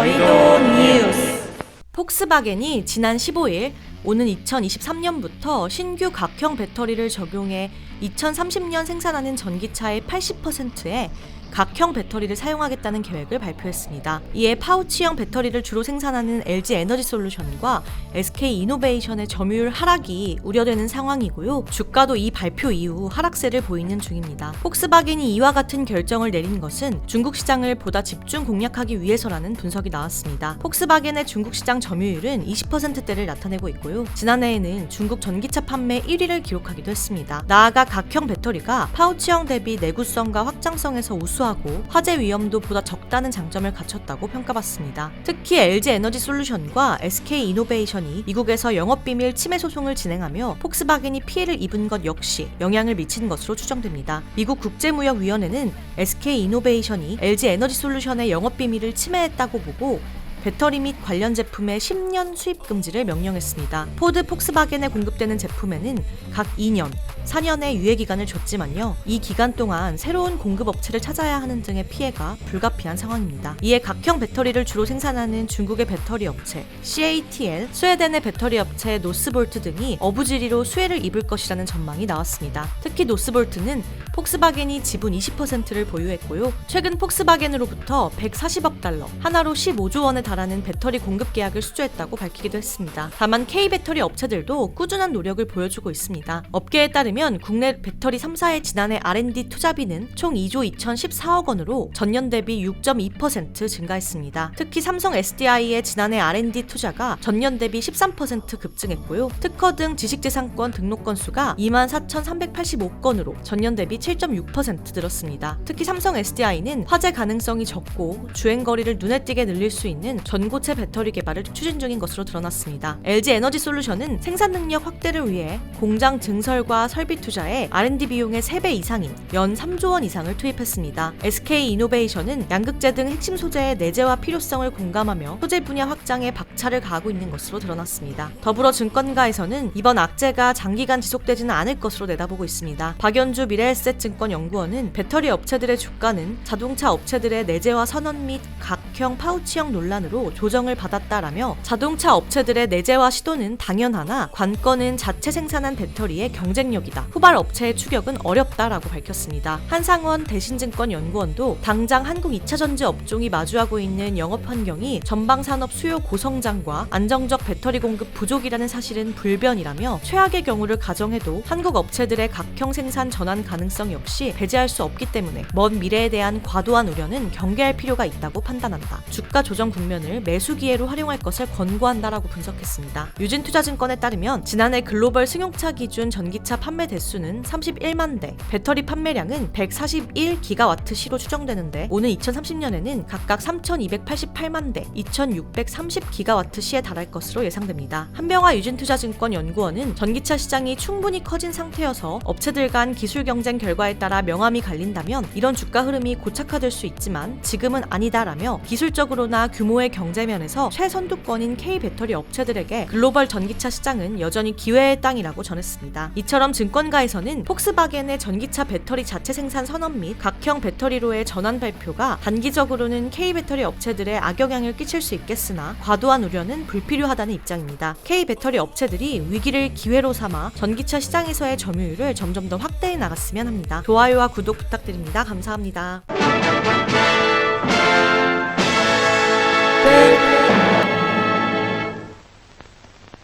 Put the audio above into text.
여의도 뉴스. 폭스바겐이 지난 15일 오는 2023년부터 신규 각형 배터리를 적용해 2030년 생산하는 전기차의 80%에 각형 배터리를 사용하겠다는 계획을 발표했습니다. 이에 파우치형 배터리를 주로 생산하는 LG 에너지솔루션과 SK 이노베이션의 점유율 하락이 우려되는 상황이고요. 주가도 이 발표 이후 하락세를 보이는 중입니다. 폭스바겐이 이와 같은 결정을 내린 것은 중국 시장을 보다 집중 공략하기 위해서라는 분석이 나왔습니다. 폭스바겐의 중국 시장 점유율은 20%대를 나타내고 있고요. 지난해에는 중국 전기차 판매 1위를 기록하기도 했습니다. 나아가 각형 배터리가 파우치형 대비 내구성과 확장성에서 우수하고 화재 위험도 보다 적다는 장점을 갖췄다고 평가받습니다. 특히 LG 에너지솔루션과 SK 이노베이션이 미국에서 영업비밀 침해 소송을 진행하며 폭스바겐이 피해를 입은 것 역시 영향을 미친 것으로 추정됩니다. 미국 국제무역위원회는 SK 이노베이션이 LG 에너지솔루션의 영업비밀을 침해했다고 보고 배터리 및 관련 제품의 10년 수입 금지를 명령했습니다. 포드 폭스바겐에 공급되는 제품에는 각 2년, 4년의 유예기간을 줬지만요. 이 기간 동안 새로운 공급업체를 찾아야 하는 등의 피해가 불가피한 상황입니다. 이에 각형 배터리를 주로 생산하는 중국의 배터리 업체 CATL, 스웨덴의 배터리 업체 노스볼트 등이 어부지리로 수혜를 입을 것이라는 전망이 나왔습니다. 특히 노스볼트는 폭스바겐이 지분 20%를 보유했고요. 최근 폭스바겐으로부터 140억 달러, 하나로 15조 원에 달하는 배터리 공급 계약을 수주했다고 밝히기도 했습니다. 다만 K배터리 업체들도 꾸준한 노력을 보여주고 있습니다. 업계에 따르면 국내 배터리 3사의 지난해 R&D 투자비는 총 2조 2,014억 원으로 전년 대비 6.2% 증가했습니다. 특히 삼성 SDI의 지난해 R&D 투자가 전년 대비 13% 급증했고요. 특허 등 지식재산권 등록 건수가 24,385건으로 전년 대비 7.6% 늘었습니다. 특히 삼성 SDI는 화재 가능성이 적고 주행거리를 눈에 띄게 늘릴 수 있는 전고체 배터리 개발을 추진 중인 것으로 드러났습니다. LG 에너지솔루션은 생산 능력 확대를 위해 공장 증설과 설비 투자에 R&D 비용의 3배 이상인 연 3조 원 이상을 투입했습니다. SK 이노베이션은 양극재 등 핵심 소재의 내재화 필요성을 공감하며 소재 분야 확장에 박차를 가하고 있는 것으로 드러났습니다. 더불어 증권가에서는 이번 악재가 장기간 지속되지는 않을 것으로 내다보고 있습니다. 박연주 미래에셋증권연구원은 배터리 업체들의 주가는 자동차 업체들의 내재화 선언 및 각형 파우치형 논란으로 조정을 받았다라며 자동차 업체들의 내재화 시도는 당연하나 관건은 자체 생산한 배터리의 경쟁력이다. 후발 업체의 추격은 어렵다라고 밝혔습니다. 한상원 대신증권연구원도 당장 한국 2차 전지 업종이 마주하고 있는 영업 환경이 전방 산업 수요 고성장과 안정적 배터리 공급 부족이라는 사실은 불변이라며 최악의 경우를 가정해도 한국 업체들의 각형 생산 전환 가능성 역시 배제할 수 없기 때문에 먼 미래에 대한 과도한 우려는 경계할 필요가 있다고 판단한다. 주가 조정 국면을 매수 기회로 활용할 것을 권고한다라고 분석했습니다. 유진투자증권에 따르면 지난해 글로벌 승용차 기준 전기차 판매 대수는 31만 대, 배터리 판매량은 141기가와트시로 추정되는데 오는 2030년에는 각각 3,288만 대, 2,630기가와트시에 달할 것으로 예상됩니다. 한병화 유진투자증권 연구원은 전기차 시장이 충분히 커진 상태여서 업체들 간 기술 경쟁 결과에 따라 명암이 갈린다면 이런 주가 흐름이 고착화될 수 있지만 지금은 아니다라며 기술적으로나 규모의 경제면에서 최선두권인 K배터리 업체들에게 글로벌 전기차 시장은 여전히 기회의 땅이라고 전했습니다. 이처럼 증권가에서는 폭스바겐의 전기차 배터리 자체 생산 선언 및 각형 배터리로의 전환 발표가 단기적으로는 K배터리 업체들의 악영향을 끼칠 수 있겠으나 과도한 우려는 불필요하다는 입장입니다. K배터리 업체들이 위기를 기회로 삼아 전기차 시장에서의 점유율을 점점 더 확대해 나갔으면 합니다. 좋아요와 구독 부탁드립니다. 감사합니다.